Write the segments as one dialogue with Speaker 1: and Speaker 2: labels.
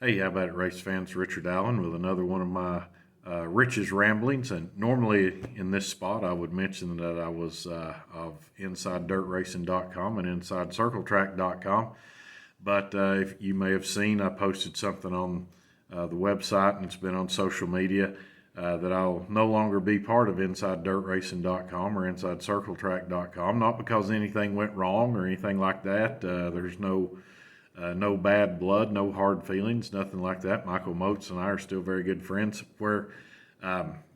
Speaker 1: Hey, how about it, race fans? Richard Allen with another one of my Rich's ramblings. And normally in this spot, I would mention that I was of InsideDirtRacing.com and InsideCircleTrack.com. But if you may have seen, I posted something on the website, and it's been on social media, that I'll no longer be part of InsideDirtRacing.com or InsideCircleTrack.com. Not because anything went wrong or anything like that. There's no bad blood, no hard feelings, nothing like that. Michael Moats and I are still very good friends. Where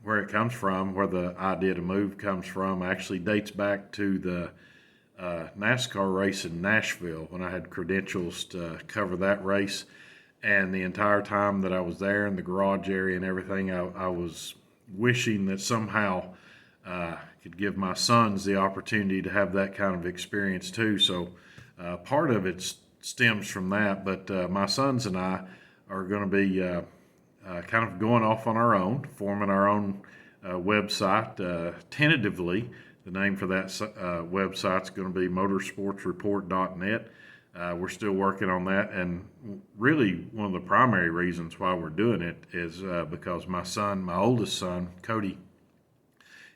Speaker 1: it comes from, where the idea to move comes from, actually dates back to the NASCAR race in Nashville when I had credentials to cover that race. And the entire time that I was there in the garage area and everything, I was wishing that somehow I could give my sons the opportunity to have that kind of experience too. So part of it's stems from that, but my sons and I are going to be kind of going off on our own, forming our own website. Tentatively, the name for that website is going to be motorsportsreport.net. We're still working on that, and really one of the primary reasons why we're doing it is because my oldest son, Cody,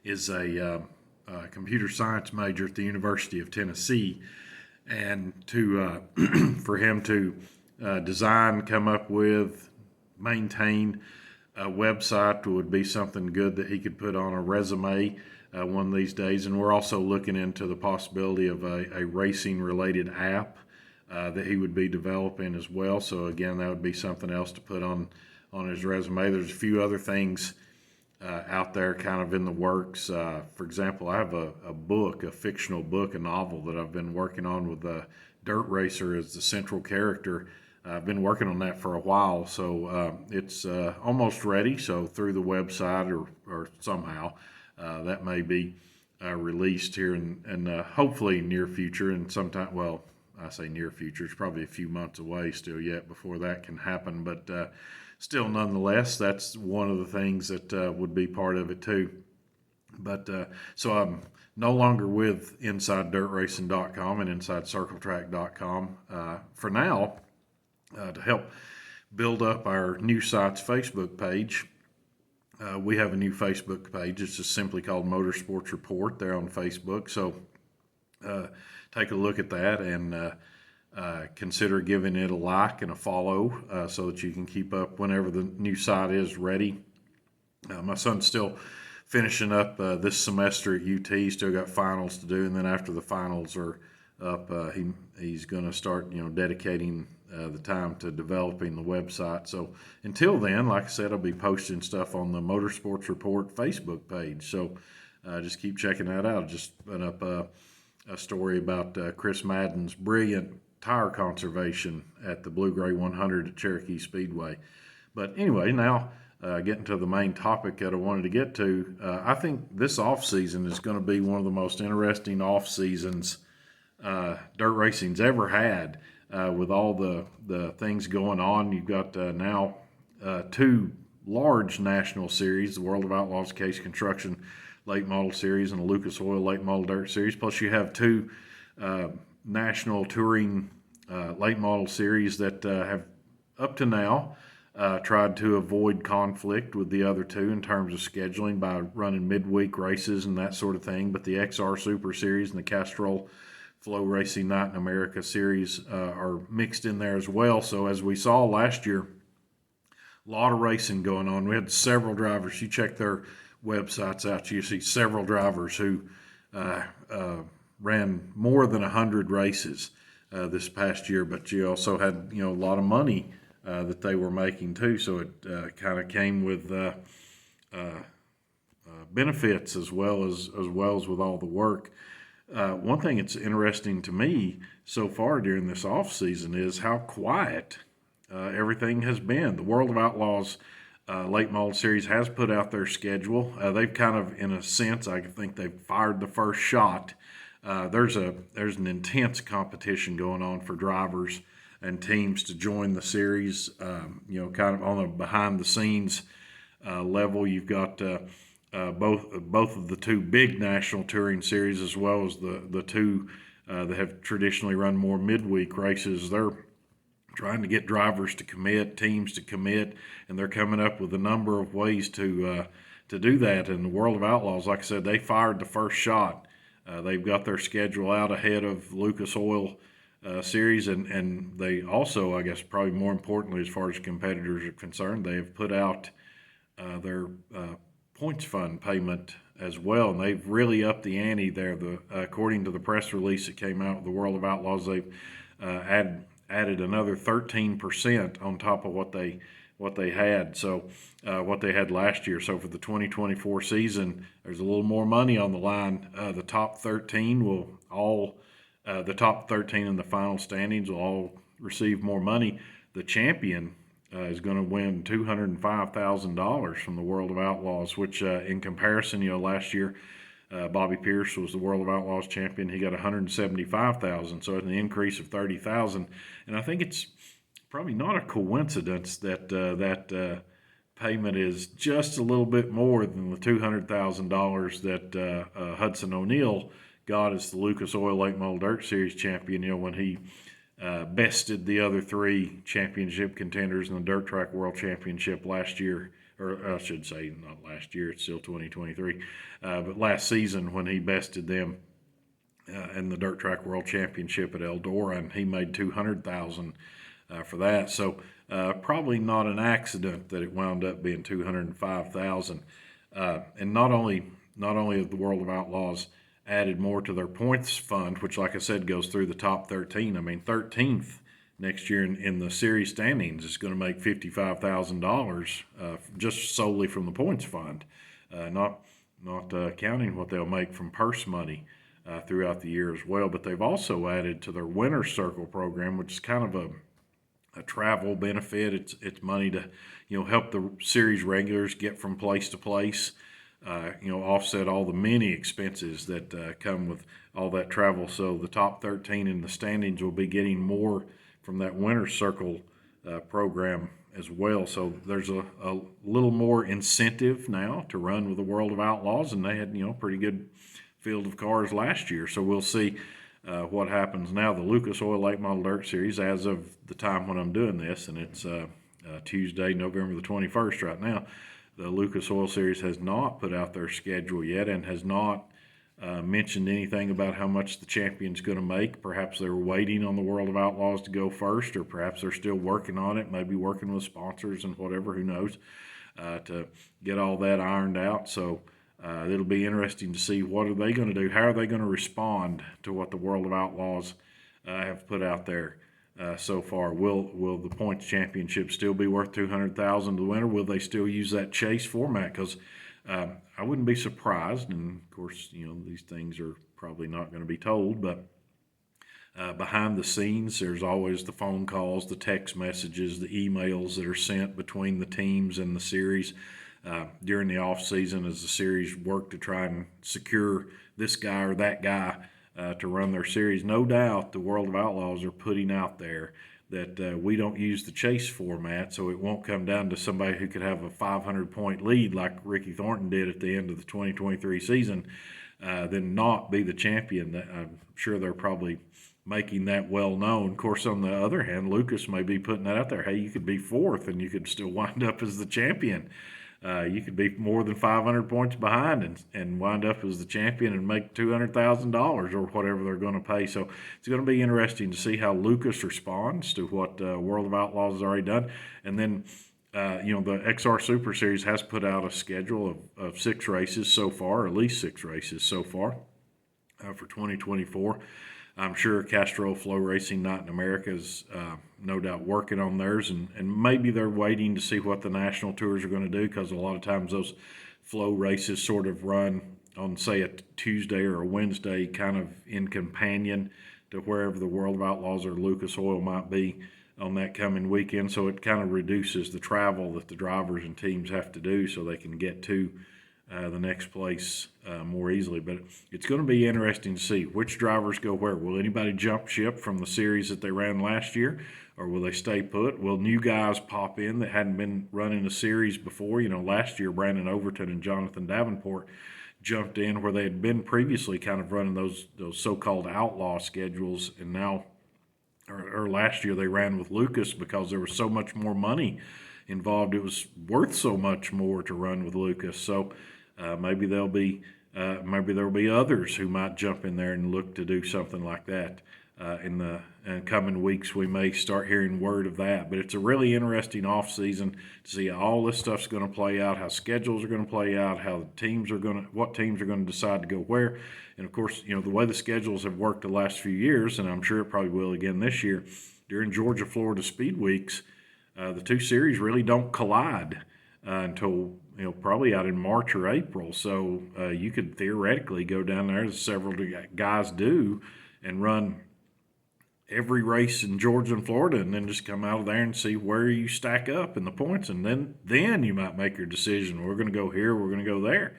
Speaker 1: is a computer science major at the University of Tennessee. And to for him to design, come up with, maintain a website would be something good that he could put on a resume one of these days. And we're also looking into the possibility of a racing-related app that he would be developing as well. So again, that would be something else to put on his resume. There's a few other things out there kind of in the works. For example, I have a book, a fictional book, a novel that I've been working on with a dirt racer as the central character. I've been working on that for a while, so it's almost ready. So through the website or somehow that may be released here in hopefully near future, and sometime, well, I say near future, it's probably a few months away still yet before that can happen, but still, nonetheless, that's one of the things that would be part of it too. But so I'm no longer with InsideDirtRacing.com and InsideCircleTrack.com for now to help build up our new site's Facebook page. We have a new Facebook page. It's just simply called Motorsports Report there on Facebook. So take a look at that and consider giving it a like and a follow so that you can keep up whenever the new site is ready. My son's still finishing up this semester at UT. He's still got finals to do, and then after the finals are up, he's going to start, dedicating the time to developing the website. So until then, like I said, I'll be posting stuff on the Motorsports Report Facebook page. So just keep checking that out. I just put up a story about Chris Madden's brilliant tire conservation at the Blue Gray 100 at Cherokee Speedway. But anyway, now getting to the main topic that I wanted to get to, I think this off season is going to be one of the most interesting off seasons dirt racing's ever had, with all the things going on. You've got now two large national series, the World of Outlaws Case Construction Late Model Series and a Lucas Oil Late Model Dirt Series. Plus you have two national touring late model series that have up to now tried to avoid conflict with the other two in terms of scheduling by running midweek races and that sort of thing. But the XR Super Series and the Castrol Flow Racing Night in America Series are mixed in there as well. So as we saw last year, a lot of racing going on. We had several drivers. You check their websites out, you see several drivers who ran more than 100 races this past year, but you also had a lot of money that they were making too. So it kind of came with benefits as well as with all the work. One thing that's interesting to me so far during this off season is how quiet everything has been. The World of Outlaws Late Model Series has put out their schedule. They've kind of, in a sense, I think they've fired the first shot. There's an intense competition going on for drivers and teams to join the series. Kind of on a behind the scenes level, you've got both of the two big national touring series, as well as the two that have traditionally run more midweek races. They're trying to get drivers to commit, teams to commit, and they're coming up with a number of ways to do that. And the World of Outlaws, like I said, they fired the first shot. They've got their schedule out ahead of Lucas Oil Series, and they also, I guess, probably more importantly, as far as competitors are concerned, they have put out their points fund payment as well, and they've really upped the ante there. According to the press release that came out with the World of Outlaws, they've added another 13% on top of what they had. So what they had last year. So for the 2024 season, there's a little more money on the line. The top 13 in the final standings will all receive more money. The champion is going to win $205,000 from the World of Outlaws, which in comparison, last year Bobby Pierce was the World of Outlaws champion. He got $175,000, so it's an increase of $30,000. And I think it's probably not a coincidence that that payment is just a little bit more than the $200,000 that Hudson O'Neal got as the Lucas Oil Late Model Dirt Series champion. When he bested the other three championship contenders in the Dirt Track World Championship last year, or I should say not last year, it's still 2023, but last season when he bested them in the Dirt Track World Championship at Eldora, and he made $200,000 for that. So probably not an accident that it wound up being $205,000. And not only have the World of Outlaws added more to their points fund, which, like I said, goes through the top 13. I mean, 13th next year in the series standings is going to make $55,000 just solely from the points fund, not counting what they'll make from purse money throughout the year as well. But they've also added to their Winner's Circle program, which is kind of a travel benefit. It's money to help the series regulars get from place to place. Offset all the many expenses that come with all that travel. So the top 13 in the standings will be getting more from that Winner's Circle program as well. So there's a little more incentive now to run with the World of Outlaws, and they had pretty good field of cars last year. So we'll see what happens now. The Lucas Oil Late Model Dirt Series, as of the time when I'm doing this, and it's Tuesday, November the 21st right now, the Lucas Oil Series has not put out their schedule yet and has not mentioned anything about how much the champion's going to make. Perhaps they're waiting on the World of Outlaws to go first, or perhaps they're still working on it, maybe working with sponsors and whatever, who knows, to get all that ironed out. So it'll be interesting to see what are they going to do. How are they going to respond to what the World of Outlaws have put out there so far? Will the points championship still be worth $200,000 to the winner? Will they still use that chase format? Because I wouldn't be surprised, and of course, these things are probably not going to be told, but behind the scenes, there's always the phone calls, the text messages, the emails that are sent between the teams and the series during the off season as the series work to try and secure this guy or that guy to run their series. No doubt the World of Outlaws are putting out there that we don't use the chase format, so it won't come down to somebody who could have a 500-point lead like Ricky Thornton did at the end of the 2023 season, then not be the champion. I'm sure they're probably making that well known. Of course, on the other hand, Lucas may be putting that out there. Hey, you could be fourth and you could still wind up as the champion. You could be more than 500 points behind and wind up as the champion and make $200,000 or whatever they're going to pay. So it's going to be interesting to see how Lucas responds to what World of Outlaws has already done. And then, the XR Super Series has put out a schedule of 6 races so far, at least 6 races so far for 2024. I'm sure Castrol Flow Racing Night in America is no doubt working on theirs, and maybe they're waiting to see what the national tours are going to do, because a lot of times those flow races sort of run on, say, a Tuesday or a Wednesday, kind of in companion to wherever the World of Outlaws or Lucas Oil might be on that coming weekend. So it kind of reduces the travel that the drivers and teams have to do so they can get to the next place more easily. But it's going to be interesting to see which drivers go where. Will anybody jump ship from the series that they ran last year, or will they stay put? Will new guys pop in that hadn't been running a series before? Last year Brandon Overton and Jonathan Davenport jumped in where they had been previously kind of running those so-called outlaw schedules, and now or last year they ran with Lucas because there was so much more money involved. It was worth so much more to run with Lucas. So maybe maybe there'll be others who might jump in there and look to do something like that. In the coming weeks, we may start hearing word of that. But it's a really interesting off season to see how all this stuff's going to play out, how schedules are going to play out, how what teams are going to decide to go where. And of course, the way the schedules have worked the last few years, and I'm sure it probably will again this year, during Georgia-Florida Speed Weeks, the two series really don't collide until probably out in March or April. So you could theoretically go down there, as several guys do, and run every race in Georgia and Florida, and then just come out of there and see where you stack up in the points, and then you might make your decision. We're going to go here, we're going to go there.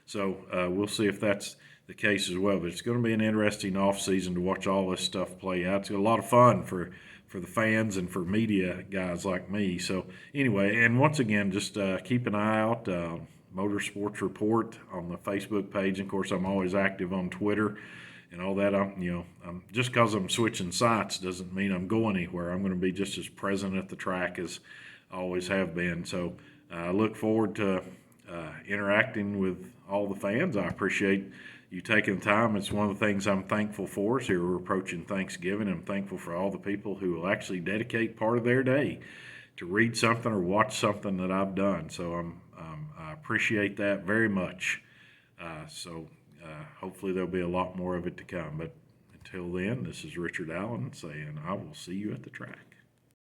Speaker 1: So we'll see if that's the case as well. But it's going to be an interesting off season to watch all this stuff play out. It's a lot of fun for the fans and for media guys like me. So anyway, and once again, just keep an eye out. Motorsports Report on the Facebook page. And of course, I'm always active on Twitter and all that. I'm just because I'm switching sites doesn't mean I'm going anywhere. I'm going to be just as present at the track as I always have been. So I look forward to interacting with all the fans. I appreciate you taking the time. It's one of the things I'm thankful for. Is here we're approaching Thanksgiving. I'm thankful for all the people who will actually dedicate part of their day to read something or watch something that I've done. So I appreciate that very much. Hopefully there'll be a lot more of it to come. But until then, this is Richard Allen saying I will see you at the track.